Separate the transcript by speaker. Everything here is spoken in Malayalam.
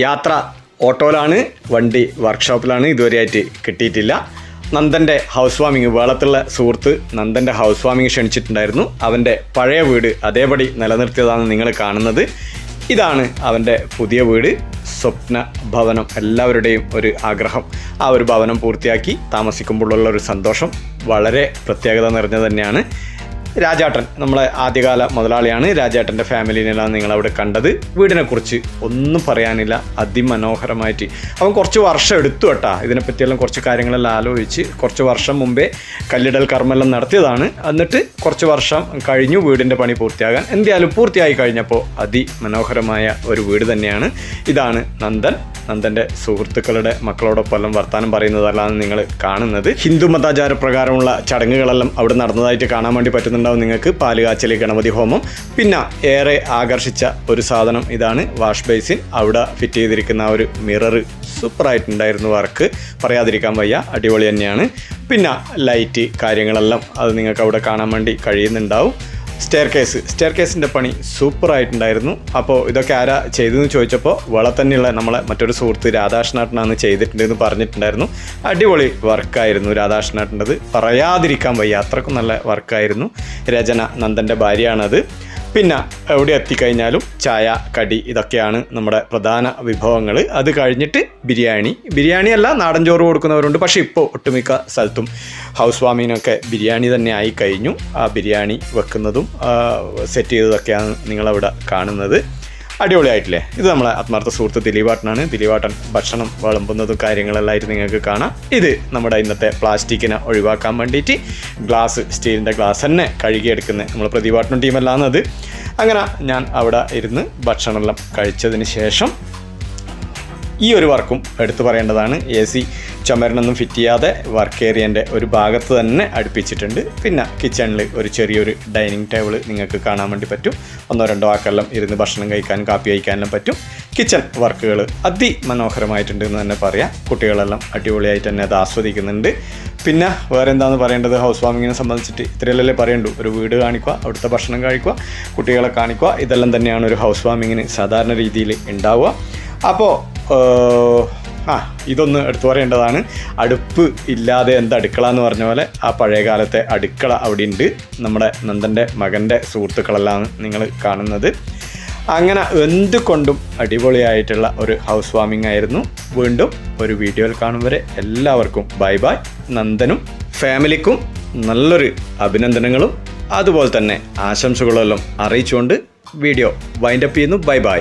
Speaker 1: യാത്ര ഓട്ടോയിലാണ്, വണ്ടി വർക്ക്ഷോപ്പിലാണ്, ഇതുവരെയായിട്ട് കിട്ടിയിട്ടില്ല. നന്ദൻ്റെ ഹൗസ് വാമിങ്, വേളത്തുള്ള സുഹൃത്ത് നന്ദൻ്റെ ഹൗസ് വാമിങ് ക്ഷണിച്ചിട്ടുണ്ടായിരുന്നു. അവൻ്റെ പഴയ വീട് അതേപടി നിലനിർത്തിയതാണ് നിങ്ങൾ കാണുന്നത്. ഇതാണ് അവൻ്റെ പുതിയ വീട്, സ്വപ്ന ഭവനം. എല്ലാവരുടെയും ഒരു ആഗ്രഹം. ആ ഒരു ഭവനം പൂർത്തിയാക്കി താമസിക്കുമ്പോഴുള്ള ഒരു സന്തോഷം വളരെ പ്രത്യേകത നിറഞ്ഞത് തന്നെയാണ്. രാജാട്ടൻ നമ്മളെ ആദ്യകാല മുതലാളിയാണ്. രാജാട്ടൻ്റെ ഫാമിലിനെല്ലാം നിങ്ങളവിടെ കണ്ടത്. വീടിനെക്കുറിച്ച് ഒന്നും പറയാനില്ല, അതിമനോഹരമായിട്ട്. അവൻ കുറച്ച് വർഷം എടുത്തു കേട്ടാ ഇതിനെപ്പറ്റിയെല്ലാം കുറച്ച് കാര്യങ്ങളെല്ലാം ആലോചിച്ച്. കുറച്ച് വർഷം മുമ്പേ കല്ലിടൽ കർമ്മെല്ലാം നടത്തിയതാണ്. എന്നിട്ട് കുറച്ച് വർഷം കഴിഞ്ഞു വീടിൻ്റെ പണി പൂർത്തിയാകാൻ. എന്തായാലും പൂർത്തിയായി കഴിഞ്ഞപ്പോൾ അതിമനോഹരമായ ഒരു വീട് തന്നെയാണ്. ഇതാണ് നന്ദൻ്റെ സുഹൃത്തുക്കളുടെ മക്കളോടൊപ്പം വർത്താനം പറയുന്നതല്ലാണ് നിങ്ങൾ കാണുന്നത്. ഹിന്ദു മതാചാരപ്രകാരമുള്ള ചടങ്ങുകളെല്ലാം അവിടെ നടന്നതായിട്ട് കാണാൻ വേണ്ടി പറ്റുന്നുണ്ടാവും നിങ്ങൾക്ക്. പാലുകാച്ചൽ, ഗണപതി ഹോമം. പിന്നെ ഏറെ ആകർഷിച്ച ഒരു സാധനം ഇതാണ്, വാഷ് ബേസിൻ. അവിടെ ഫിറ്റ് ചെയ്തിരിക്കുന്ന ആ ഒരു മിറർ സൂപ്പറായിട്ടുണ്ടായിരുന്നു. വർക്ക് പറയാതിരിക്കാൻ വയ്യ, അടിപൊളി തന്നെയാണ്. പിന്നെ ലൈറ്റ് കാര്യങ്ങളെല്ലാം അത് നിങ്ങൾക്ക് അവിടെ കാണാൻ വേണ്ടി കഴിയുന്നുണ്ടാവും. സ്റ്റെയർ കേസിൻ്റെ പണി സൂപ്പറായിട്ടുണ്ടായിരുന്നു. അപ്പോൾ ഇതൊക്കെ ആരാ ചെയ്തതെന്ന് ചോദിച്ചപ്പോൾ തന്നെയുള്ള നമ്മളെ മറ്റൊരു സുഹൃത്ത് രാധാകൃഷ്ണേട്ടനാണ് ചെയ്തിട്ടുണ്ടെന്ന് പറഞ്ഞിട്ടുണ്ടായിരുന്നു. അടിപൊളി വർക്കായിരുന്നു രാധാകൃഷ്ണേട്ടൻ്റെത്, പറയാതിരിക്കാൻ വയ്യ, അത്രക്കും നല്ല വർക്കായിരുന്നു. രചന നന്ദൻ്റെ ഭാര്യയാണത്. പിന്നെ എവിടെ എത്തിക്കഴിഞ്ഞാലും ചായ, കടി, ഇതൊക്കെയാണ് നമ്മുടെ പ്രധാന വിഭവങ്ങൾ. അത് കഴിഞ്ഞിട്ട് ബിരിയാണി അല്ല, നാടൻ ചോറ് കൊടുക്കുന്നവരുണ്ട്. പക്ഷേ ഇപ്പോൾ ഒട്ടുമിക്ക സ്ഥലത്തും ഹൗസ് വാമിങ്ങിനൊക്കെ ബിരിയാണി തന്നെ ആയി കഴിഞ്ഞു. ആ ബിരിയാണി വെക്കുന്നതും സെറ്റ് ചെയ്തതൊക്കെയാണ് നിങ്ങളവിടെ കാണുന്നത്. അടിപൊളിയായിട്ടില്ലേ? ഇത് നമ്മളെ ആത്മാർത്ഥ സുഹൃത്ത് ദിലീപാട്ടനാണ്. ദിലീപാട്ടൻ ഭക്ഷണം വിളമ്പുന്നതും കാര്യങ്ങളെല്ലാമായിട്ട് നിങ്ങൾക്ക് കാണാം. ഇത് നമ്മുടെ ഇന്നത്തെ പ്ലാസ്റ്റിക്കിനെ ഒഴിവാക്കാൻ വേണ്ടിയിട്ട് സ്റ്റീലിൻ്റെ ഗ്ലാസ് തന്നെ കഴുകിയെടുക്കുന്നത് നമ്മൾ പ്രതിപാട്ടനും ടീമല്ലാന്നത്. അങ്ങനെ ഞാൻ അവിടെ ഇരുന്ന് ഭക്ഷണമെല്ലാം കഴിച്ചതിന് ശേഷം ഈ ഒരു വർക്കും എടുത്തു പറയേണ്ടതാണ്. AC ചുമരിനൊന്നും ഫിറ്റ് ചെയ്യാതെ വർക്ക് ഏരിയൻ്റെ ഒരു ഭാഗത്ത് തന്നെ അടുപ്പിച്ചിട്ടുണ്ട്. പിന്നെ കിച്ചണിൽ ഒരു ചെറിയൊരു ഡൈനിങ് ടേബിൾ നിങ്ങൾക്ക് കാണാൻ വേണ്ടി പറ്റും. 1-2 ആക്കെല്ലാം ഇരുന്ന് ഭക്ഷണം കഴിക്കാനും കാപ്പി കഴിക്കാനെല്ലാം പറ്റും. കിച്ചൺ വർക്കുകൾ അതിമനോഹരമായിട്ടുണ്ട് എന്ന് തന്നെ പറയാം. കുട്ടികളെല്ലാം അടിപൊളിയായിട്ട് തന്നെ അത് ആസ്വദിക്കുന്നുണ്ട്. പിന്നെ വേറെ എന്താണെന്ന് പറയേണ്ടത്, ഹൗസ് വാമിങ്ങിനെ സംബന്ധിച്ചിട്ട് ഇത്രയല്ലേ പറയണ്ടു. ഒരു വീട് കാണിക്കുക, അവിടുത്തെ ഭക്ഷണം കഴിക്കുക, കുട്ടികളെ കാണിക്കുക, ഇതെല്ലാം തന്നെയാണ് ഒരു ഹൗസ് വാമിങ്ങിന് സാധാരണ രീതിയിൽ ഉണ്ടാവുക. അപ്പോൾ ഇതൊന്ന് എടുത്തു പറയേണ്ടതാണ്. അടുപ്പ് ഇല്ലാതെ അടുക്കള എന്ന് പറഞ്ഞ പോലെ ആ പഴയ കാലത്തെ അടുക്കള അവിടെ ഉണ്ട്. നമ്മുടെ നന്ദൻ്റെ മകൻ്റെ സുഹൃത്തുക്കളെല്ലാം നിങ്ങൾ കാണുന്നത്. അങ്ങനെ എന്തുകൊണ്ടും അടിപൊളിയായിട്ടുള്ള ഒരു ഹൗസ് വാമിംഗ് ആയിരുന്നു. വീണ്ടും ഒരു വീഡിയോയിൽ കാണും വരെ എല്ലാവർക്കും ബൈ. നന്ദനും ഫാമിലിക്കും നല്ലൊരു അഭിനന്ദനങ്ങളും അതുപോലെ തന്നെ ആശംസകളെല്ലാം അറിയിച്ചുകൊണ്ട് വീഡിയോ വൈൻഡപ്പ് ചെയ്യുന്നു. ബൈ.